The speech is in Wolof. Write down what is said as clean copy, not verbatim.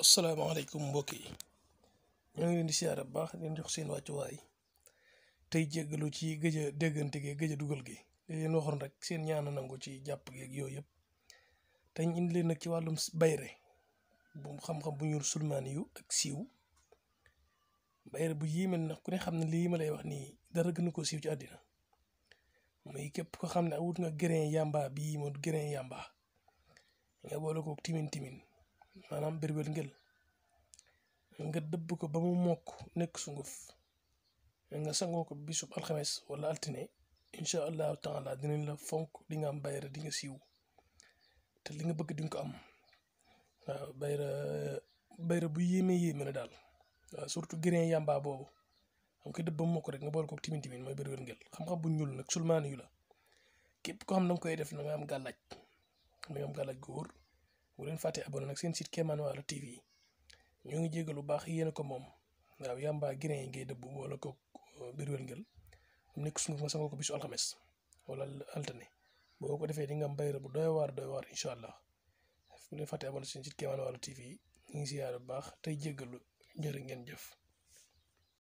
asalaamaaleykum mbokk yi ñoo ngi leen di siyaare bu baax leen jox seen wàccuwaay tey jéggalu ci gëj a déggante gi gëj a dugal gi li leen waxoon rek seen ñaana nangu ci jàpp gi ak yooyu yëpp te ñu indi leen nag ci wàllum bayre bu xam-xam bu ñuul sulmaani yu ak siiw bayre bu yéeme nag ku ne xam ne lii ma lay wax nii dara gënu ko siiw ci àddina muy képp ko xam ne wut nga grain yamba bii mo grain yamba nga boole ko timin maanaam berwel ngel nga dëbb ko ba mu mokk nekk sunguf nga sangoo ko bisub alxames wala altine incha allahu taala dinañ la fonk di nga am bayra di nga siiw te li nga bëgg di nga ko am waaw bayra bu yéeme la daal waaw surtout grain yamba boobu xam ko dëbb ba mu mokk rek nga boole ko timin mooy berwel ngel xam-xam bu ñuul nag sulmaani yu la képp ko xam ne danga koy def na nga am gàllaaj gu wóor bu leen fàtte abonné nag seen site Kémane Walo TV ñoo ngi jégal lu baax yéen a ko moom waaw yamba grain yi ngay dëbb wala ko berwel ngel mu nekk sunguf nga sangoo ko bisu alxames wala altine boo ko defee di nga am bayra bu doy waar incha allah bu leen fàtte abonné seen site Kémane Walo TV ñu ngi siyaare bu baax tey jégalu jërë ngeen jëf.